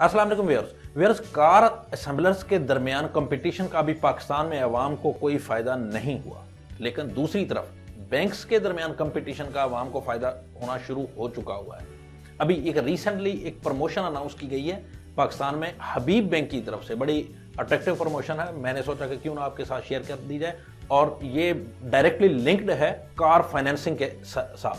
अस्सलाम वालेकुम viewers, car assemblers के दरमियान कंपटीशन का भी पाकिस्तान में अवाम को कोई फायदा नहीं हुआ, लेकिन दूसरी तरफ बैंक्स के दरमियान कंपटीशन का अवाम को फायदा होना शुरू हो चुका हुआ है। अभी एक रिसेंटली एक प्रमोशन अनाउंस की गई है पाकिस्तान में हबीब बैंक की तरफ से, बड़ी अट्रैक्टिव प्रमोशन है। मैंने सोचा कि क्यों ना आपके साथ शेयर कर दी जाए, और ये डायरेक्टली लिंक्ड है कार फाइनेंसिंग के साथ।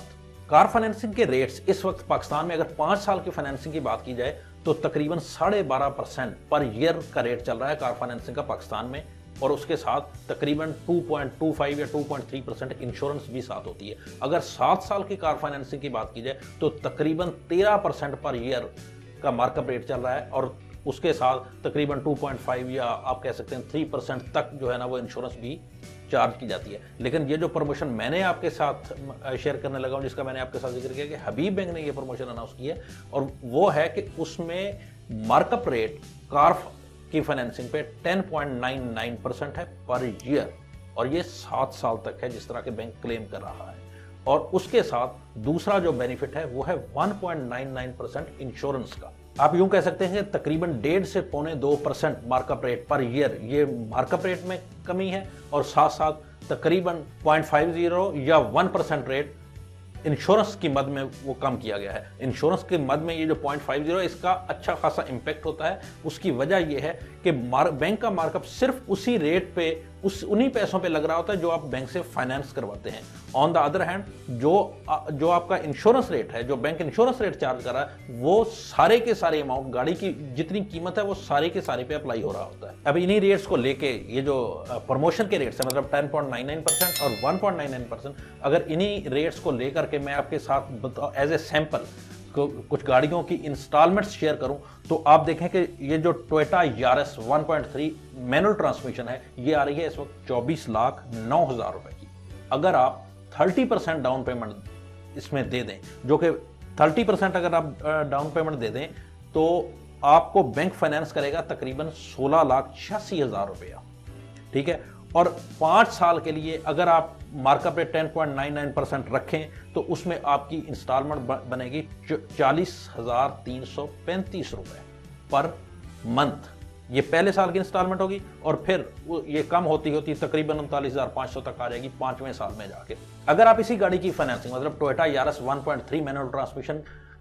कार फाइनेंसिंग के रेट्स इस वक्त पाकिस्तान में अगर 5 साल की फाइनेंसिंग की बात की जाए तो तकरीबन 12.5% पर ईयर का रेट चल रहा है कार फाइनेंसिंग का पाकिस्तान में, और उसके साथ तकरीबन 2.25 या 2.3% इंश्योरेंस भी साथ होती है। अगर 7 साल की कार फाइनेंसिंग की बात की जाए तो तकरीबन 13% पर ईयर का मार्कअप रेट चल रहा है, और उसके साथ तकरीबन 2.5 या आप कह सकते हैं 3% तक जो है ना वो इंश्योरेंस भी चार्ज की जाती है। लेकिन ये जो प्रमोशन मैंने आपके साथ शेयर करने लगा हूं, जिसका मैंने आपके साथ जिक्र किया कि हबीब बैंक ने ये प्रमोशन अनाउंस की है, और वो है कि उसमें मार्कअप रेट कार की फाइनेंसिंग पे 10.99% है पर ईयर, और ये 7 साल तक है जिस तरह के बैंक क्लेम कर रहा है। और उसके साथ दूसरा जो बेनिफिट है वो है 1.99% इंश्योरेंस का। आप यूं कह सकते हैं कि तकरीबन 1.5 से 1.25% मार्कअप रेट पर ईयर, ये मार्कअप रेट में कमी है, और साथ साथ तकरीबन 0.50 या 1% रेट इंश्योरेंस की मद में वो कम किया गया है। इंश्योरेंस के मद में ये जो 0.50 है, इसका अच्छा खासा इम्पैक्ट होता है। उसकी वजह ये है कि बैंक का मार्कअप सिर्फ उसी रेट पे, उन्हीं पैसों पे लग रहा होता है जो आप बैंक से फाइनेंस करवाते हैं। ऑन द अदर हैंड जो आपका इंश्योरेंस रेट है, जो बैंक इंश्योरेंस रेट चार्ज कर रहा है, वो सारे के सारे अमाउंट, गाड़ी की जितनी कीमत है वो सारे के सारे पे अप्लाई हो रहा होता है। अब इन्हीं रेट्स को लेके ये जो प्रमोशन के रेट्स है, मतलब 10.99% और 1.99%, अगर इन्हीं रेट्स को लेकर के मैं आपके साथ एज ए सैंपल कुछ गाड़ियों की इंस्टॉलमेंट्स शेयर करूं, तो आप देखें कि ये जो टोयोटा यारिस 1.3 मैनुअल ट्रांसमिशन है, ये आ रही है इस वक्त 24,09,000 रुपए की। अगर आप 30% डाउन पेमेंट इसमें दे दें, जो कि 30% अगर आप डाउन पेमेंट दे दें तो आपको बैंक फाइनेंस करेगा तकरीबन 16,86,000 रुपया, ठीक है। और 5 साल के लिए अगर आप मार्कअप रेट 10.99% रखें तो उसमें आपकी इंस्टॉलमेंट बनेगी 40,335 रुपए पर मंथ। ये पहले साल की इंस्टॉलमेंट होगी, और फिर ये कम होती होती तकरीबन 39,500 तक आ जाएगी 5वें साल में जाके। अगर आप इसी गाड़ी की फाइनेंसिंग, मतलब टोयोटा यारिस 1.3 मैनुअल ट्रांसमिशन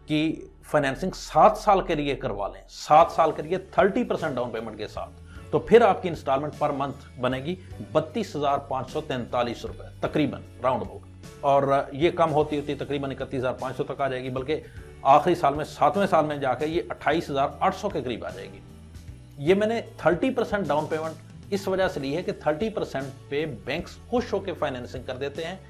की फाइनेंसिंग 7 साल के लिए करवा लें, 7 साल के लिए 30% डाउन पेमेंट के साथ, तो फिर आपकी इंस्टॉलमेंट पर मंथ बनेगी 32,543 रुपए तकरीबन, राउंड अबाउट, और ये कम होती होती तकरीबन 31,500 तक आ जाएगी, बल्कि आखिरी साल में 7वें साल में जाकर ये 28,800 के करीब आ जाएगी। ये मैंने 30% डाउन पेमेंट इस वजह से ली है कि 30% पे बैंक्स खुश होकर फाइनेंसिंग कर देते हैं,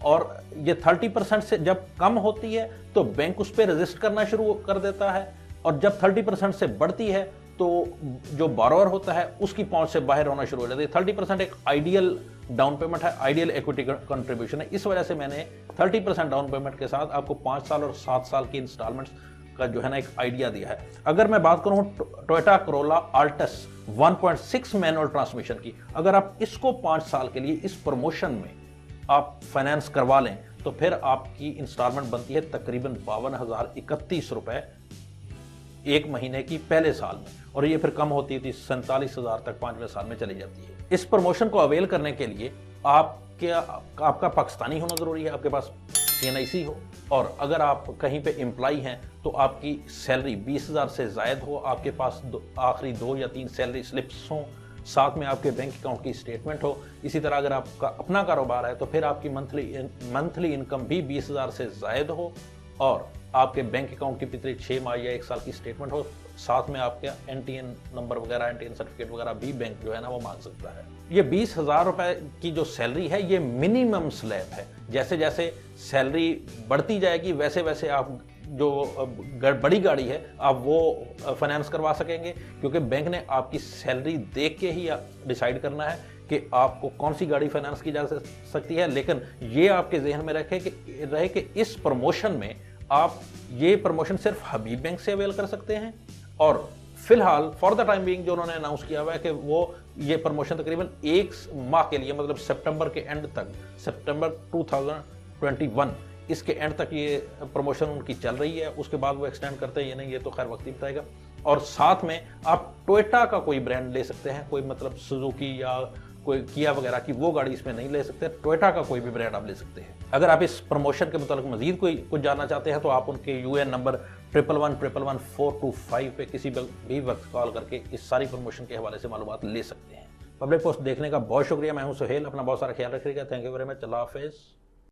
और ये 30% से जब कम होती है तो बैंक उस पर रजिस्ट करना शुरू कर देता है, और जब 30% से बढ़ती है तो जो बारोअर होता है उसकी पहुंच से बाहर होना शुरू हो जाती है। 30% एक आइडियल डाउन पेमेंट है, आइडियल इक्विटी कंट्रीब्यूशन है। इस वजह से मैंने 30% डाउन पेमेंट के साथ आपको 5 साल और 7 साल की इंस्टॉलमेंट्स का जो है ना एक आइडिया दिया है। अगर मैं बात करूं Toyota Corolla Altis 1.6 manual transmission की, अगर आप इसको 5 साल के लिए इस प्रमोशन में आप फाइनेंस करवा लें तो फिर आपकी इंस्टॉलमेंट बनती है तकरीबन 52,031 रुपए एक महीने की पहले साल में, और ये फिर कम होती थी 47,000 तक 5वें साल में चली जाती है। इस प्रमोशन को अवेल करने के लिए आपका पाकिस्तानी होना जरूरी है, आपके पास CNIC हो, और अगर आप कहीं पे एम्प्लॉय हैं तो आपकी सैलरी 20,000 से जायद हो, आपके पास आखिरी 2 या 3 सैलरी स्लिप्स हों, साथ में आपके बैंक अकाउंट की स्टेटमेंट हो। इसी तरह अगर आपका अपना कारोबार है तो फिर आपकी मंथली इनकम भी 20,000 से जायद हो, और आपके बैंक अकाउंट की पिछले 6 माह या 1 साल की स्टेटमेंट हो, साथ में आपका NTN नंबर वगैरह, NTN सर्टिफिकेट वगैरह भी बैंक जो है ना वो मांग सकता है। ये 20,000 रुपए की जो सैलरी है ये मिनिमम स्लैब है। जैसे जैसे सैलरी बढ़ती जाएगी वैसे वैसे आप जो बड़ी गाड़ी है आप वो फाइनेंस करवा सकेंगे, क्योंकि बैंक ने आपकी सैलरी देख के ही डिसाइड करना है कि आपको कौन सी गाड़ी फाइनेंस की जा सकती है। लेकिन ये आपके जहन में रहे कि इस प्रमोशन में आप ये प्रमोशन सिर्फ हबीब बैंक से अवेल कर सकते हैं, और फिलहाल फॉर द टाइम बीइंग जो उन्होंने अनाउंस किया हुआ है कि वो ये प्रमोशन तकरीबन 1 माह के लिए, मतलब सितंबर के एंड तक, सितंबर 2021 इसके एंड तक ये प्रमोशन उनकी चल रही है। उसके बाद वो एक्सटेंड करते हैं या नहीं ये तो खैर वक्त ही बताएगा। और साथ में आप टोयोटा का कोई ब्रांड ले सकते हैं, कोई मतलब सुजुकी या कोई किया वगैरह की वो गाड़ी इसमें नहीं ले सकते, टोयोटा का कोई भी ब्रांड आप ले सकते हैं। अगर आप इस प्रमोशन के मुताबिक मजीद कोई कुछ जानना चाहते हैं तो आप उनके यूएन नंबर 11111425 पे किसी भी वक्त कॉल करके इस सारी प्रमोशन के हवाले से मालूमात ले सकते हैं। पब्लिक पोस्ट देखने का बहुत शुक्रिया। मैं हूं सुहेल, अपना बहुत सारा ख्याल रखिएगा। Thank you very much. अल्लाह हाफिज़।